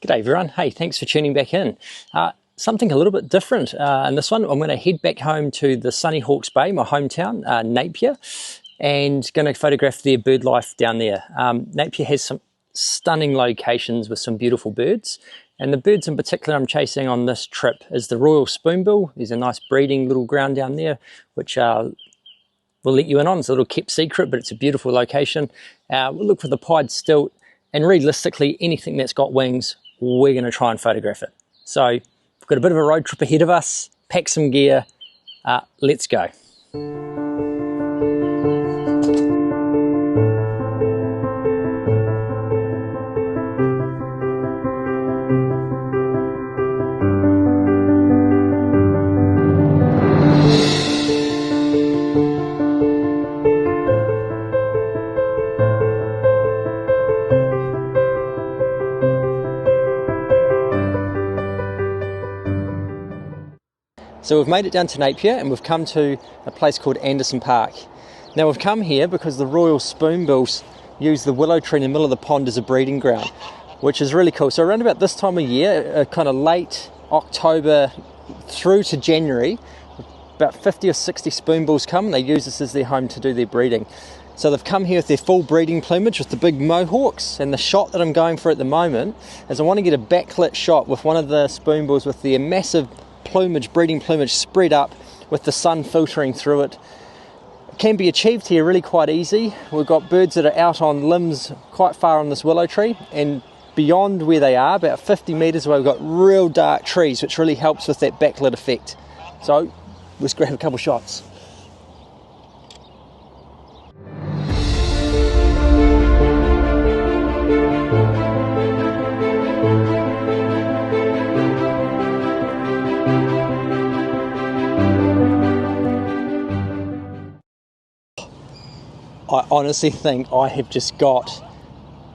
G'day everyone, hey, thanks for tuning back in. Something a little bit different in this one. I'm going to head back home to the sunny Hawke's Bay, my hometown, Napier, and going to photograph their bird life down there. Napier has some stunning locations with some beautiful birds, and the birds in particular I'm chasing on this trip is the royal spoonbill. There's a nice breeding little ground down there, which we'll let you in on. It's a little kept secret, but it's a beautiful location. We'll look for the pied stilt, and realistically anything that's got wings, we're going to try and photograph it. So we've got a bit of a road trip ahead of us, pack some gear, let's go. So we've made it down to Napier and we've come to a place called Anderson Park. Now we've come here because the royal spoonbills use the willow tree in the middle of the pond as a breeding ground, which is really cool. So around about this time of year, kind of late October through to January, about 50 or 60 spoonbills come and they use this as their home to do their breeding. So they've come here with their full breeding plumage with the big mohawks, and the shot that I'm going for at the moment is I want to get a backlit shot with one of the spoonbills with their massive plumage, breeding plumage spread up with the sun filtering through it. It can be achieved here really quite easy. We've got birds that are out on limbs quite far on this willow tree, and beyond where they are, about 50 metres away, we've got real dark trees, which really helps with that backlit effect. So let's grab a couple shots. I honestly think I have just got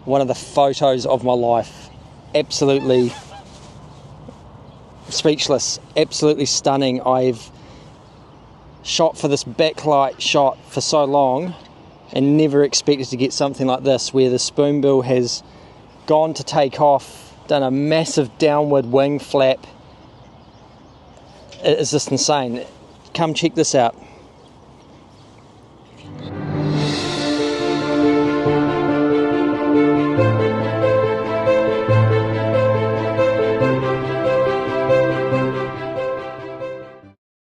one of the photos of my life. Absolutely speechless, absolutely stunning. I've shot for this backlight shot for so long and never expected to get something like this, where the spoonbill has gone to take off, done a massive downward wing flap. It is just insane. Come check this out.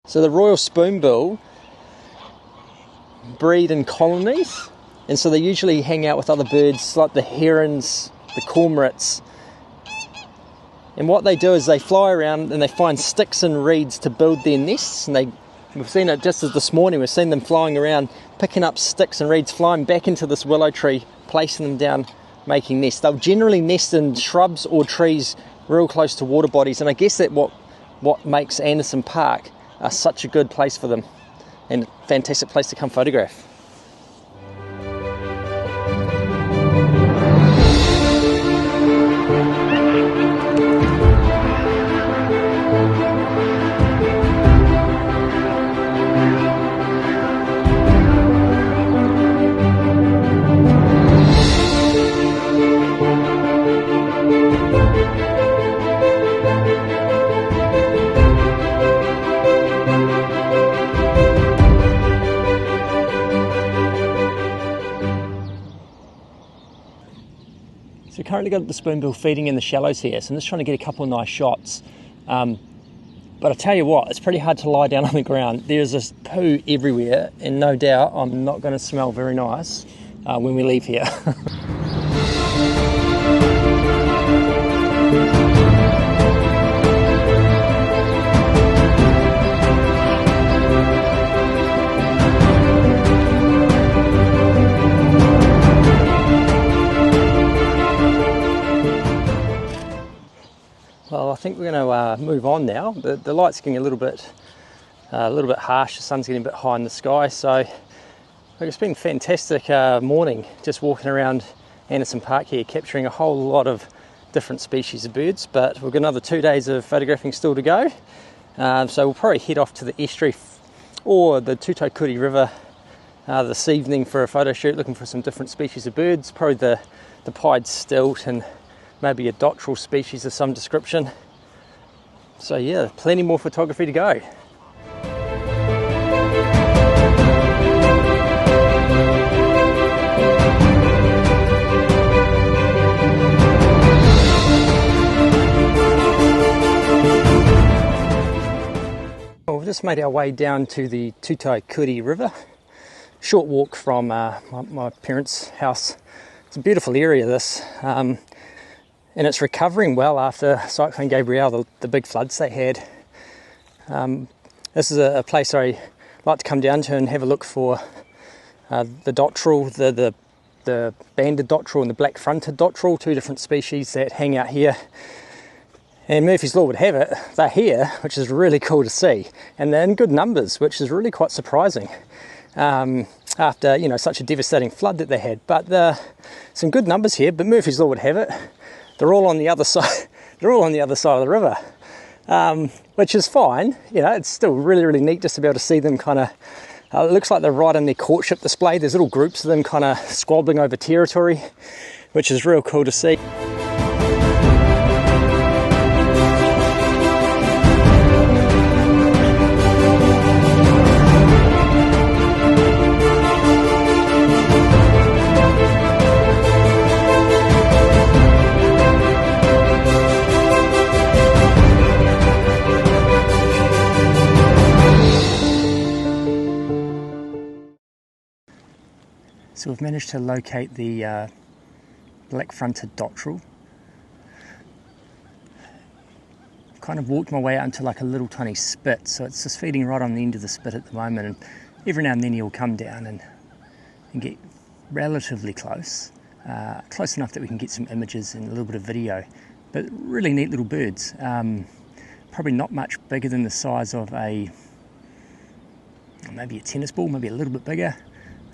So the royal spoonbill breed in colonies, and so they usually hang out with other birds like the herons, the cormorants. And what they do is they fly around and they find sticks and reeds to build their nests. And we've seen it just as this morning, we've seen them flying around, picking up sticks and reeds, flying back into this willow tree, placing them down, making nests. They'll generally nest in shrubs or trees real close to water bodies, and I guess that what makes Anderson Park such a good place for them, and a fantastic place to come photograph. So currently got the spoonbill feeding in the shallows here, so I'm just trying to get a couple of nice shots. But I tell you what, it's pretty hard to lie down on the ground. There's this poo everywhere, and no doubt I'm not going to smell very nice when we leave here. Well, I think we're going to move on now. The light's getting a little bit harsh. The sun's getting a bit high in the sky, so it's been a fantastic morning just walking around Anderson Park here, capturing a whole lot of different species of birds. But we've got another 2 days of photographing still to go, so we'll probably head off to the estuary or the Tutaeuri River this evening for a photo shoot, looking for some different species of birds, probably the pied stilt and maybe a dotterel species of some description. So yeah, plenty more photography to go. Well, we've just made our way down to the Tutaeuri River. Short walk from my parents' house. It's a beautiful area, this, and it's recovering well after Cyclone Gabrielle, the big floods they had. This is a place I like to come down to and have a look for the dotterel, the banded dotterel and the black-fronted dotterel, two different species that hang out here. And Murphy's Law would have it, they're here, which is really cool to see. And they're in good numbers, which is really quite surprising after, you know, such a devastating flood that they had. But some good numbers here, but Murphy's Law would have it. They're all on the other side, they're all on the other side of the river, which is fine. You know, it's still really, really neat just to be able to see them kind of, it looks like they're right in their courtship display. There's little groups of them kind of squabbling over territory, which is real cool to see. So we've managed to locate the black-fronted dotterel. I've kind of walked my way out into like a little tiny spit, so it's just feeding right on the end of the spit at the moment, and every now and then he'll come down and get relatively close, close enough that we can get some images and a little bit of video, but really neat little birds. Probably not much bigger than the size of maybe a tennis ball, maybe a little bit bigger.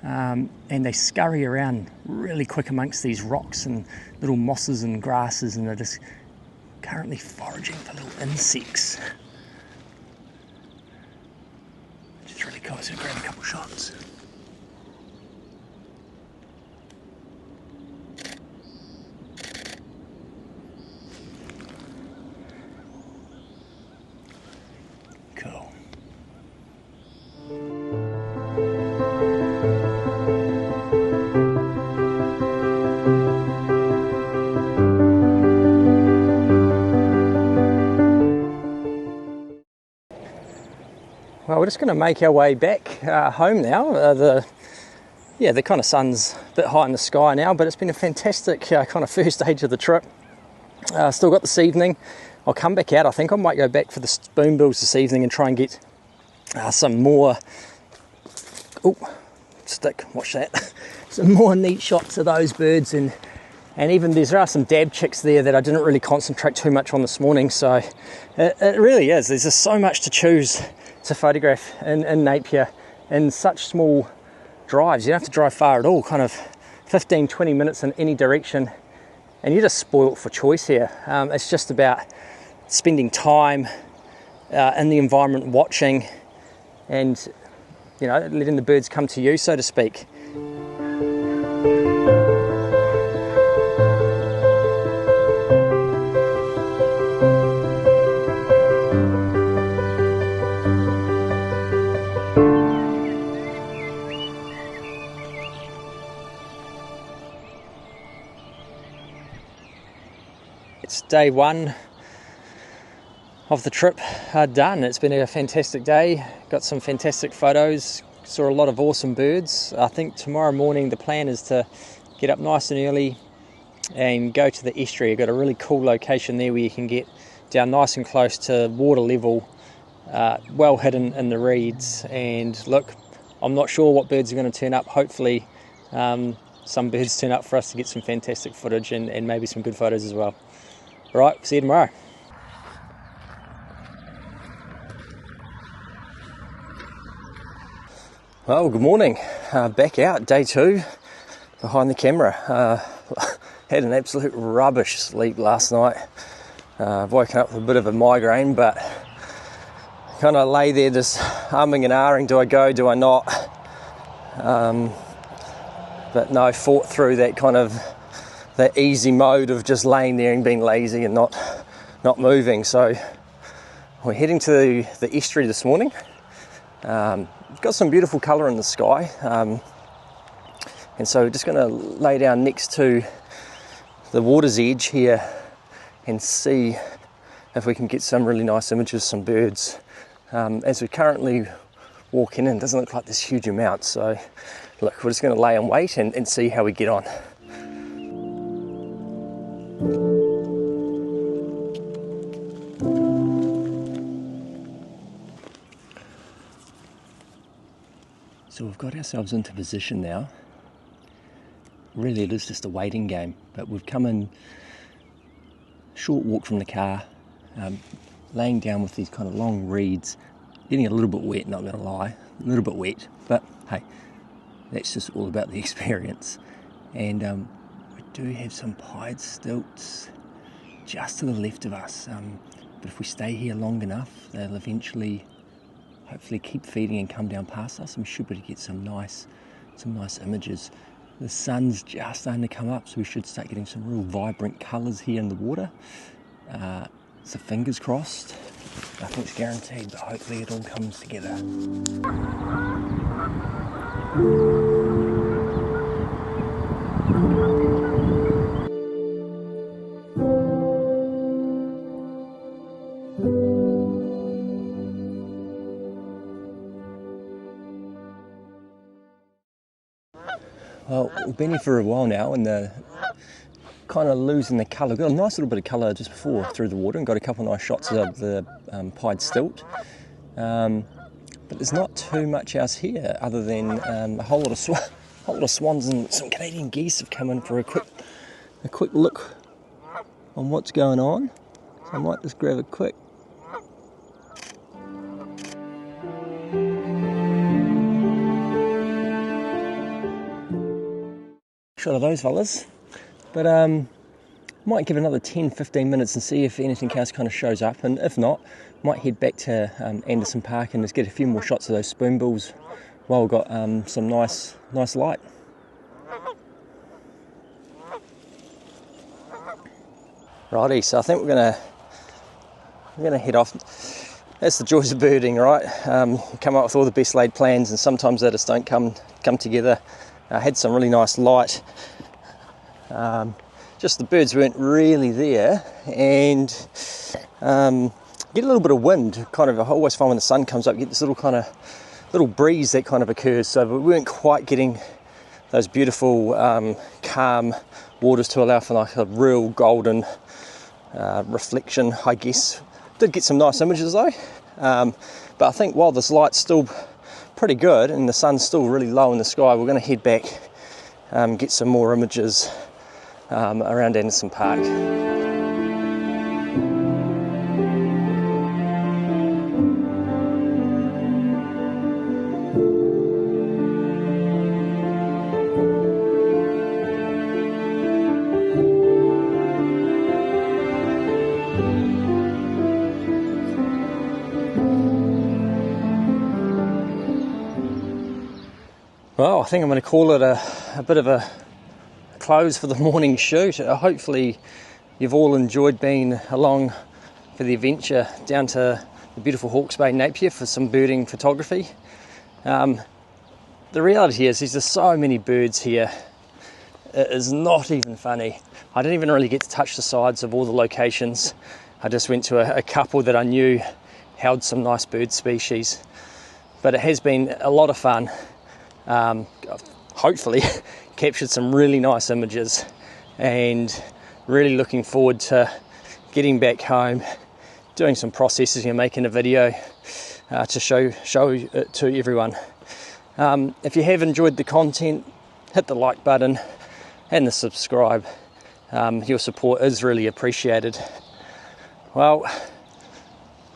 And they scurry around really quick amongst these rocks and little mosses and grasses, and they're just currently foraging for little insects. Which is really cool, so I'll grab a couple shots. Cool. Well, we're just going to make our way back home now. The kind of sun's a bit high in the sky now, but it's been a fantastic kind of first stage of the trip. Still got this evening. I'll come back out. I think I might go back for the spoonbills this evening and try and get some more. Oh, stick! Watch that. Some more neat shots of those birds, and even there are some dab chicks there that I didn't really concentrate too much on this morning. So it really is. There's just so much to choose to photograph in Napier in such small drives. You don't have to drive far at all, kind of 15-20 minutes in any direction, and you're just spoilt for choice here. It's just about spending time in the environment, watching, and you know, letting the birds come to you, so to speak. It's day one of the trip done. It's been a fantastic day, got some fantastic photos, saw a lot of awesome birds. I think tomorrow morning the plan is to get up nice and early and go to the estuary. I've got a really cool location there where you can get down nice and close to water level, well hidden in the reeds. And look, I'm not sure what birds are going to turn up. Hopefully some birds turn up for us to get some fantastic footage and maybe some good photos as well. All right, see you tomorrow. Well, good morning. Back out, day two, behind the camera. Had an absolute rubbish sleep last night. I've woken up with a bit of a migraine, but kind of lay there just umming and ahhing, do I go, do I not? But no, fought through that kind of that easy mode of just laying there and being lazy and not moving. So we're heading to the estuary this morning. We've got some beautiful colour in the sky, and so we're just going to lay down next to the water's edge here and see if we can get some really nice images, some birds. As we're currently walking in, it doesn't look like there's huge amounts, so look, we're just going to lay and wait and see how we get on. So we've got ourselves into position now. Really it is just a waiting game, but we've come in, short walk from the car, laying down with these kind of long reeds, getting a little bit wet, not going to lie, a little bit wet, but hey, that's just all about the experience. And we do have some pied stilts just to the left of us, but if we stay here long enough, they'll eventually hopefully keep feeding and come down past us, and we should be able to get some nice images. The sun's just starting to come up, so we should start getting some real vibrant colours here in the water. So fingers crossed. Nothing's guaranteed, but hopefully it all comes together. Well, we've been here for a while now, and they're kind of losing the colour. We've got a nice little bit of colour just before through the water and got a couple of nice shots of the pied stilt. But there's not too much else here other than a whole lot of swans, and some Canadian geese have come in for a quick look on what's going on. So I might just grab a quick shot of those fellas, but might give another 10-15 minutes and see if anything else kind of shows up, and if not, might head back to Anderson Park and just get a few more shots of those spoonbills while we've got some nice light. Righty, so I think we're gonna head off. That's the joys of birding, right? You come up with all the best laid plans, and sometimes they just don't come together. I had some really nice light. Just the birds weren't really there, and get a little bit of wind. Kind of, I always find when the sun comes up, you get this little breeze that kind of occurs. So we weren't quite getting those beautiful calm waters to allow for like a real golden reflection, I guess. Did get some nice images though, but I think while this light's still pretty good and the sun's still really low in the sky, we're going to head back, get some more images around Anderson Park. Well, I think I'm going to call it a bit of a close for the morning shoot. Hopefully you've all enjoyed being along for the adventure down to the beautiful Hawke's Bay Napier for some birding photography. The reality is there's so many birds here, it is not even funny. I didn't even really get to touch the sides of all the locations. I just went to a couple that I knew held some nice bird species, but it has been a lot of fun. Hopefully captured some really nice images, and really looking forward to getting back home, doing some processing and making a video to show it to everyone. If you have enjoyed the content, hit the like button and the subscribe. Your support is really appreciated. Well,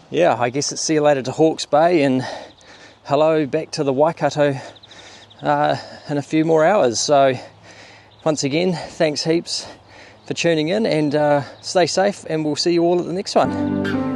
yeah, I guess it's see you later to Hawke's Bay, and hello back to the Waikato in a few more hours. So once again, thanks heaps for tuning in, and stay safe, and we'll see you all at the next one.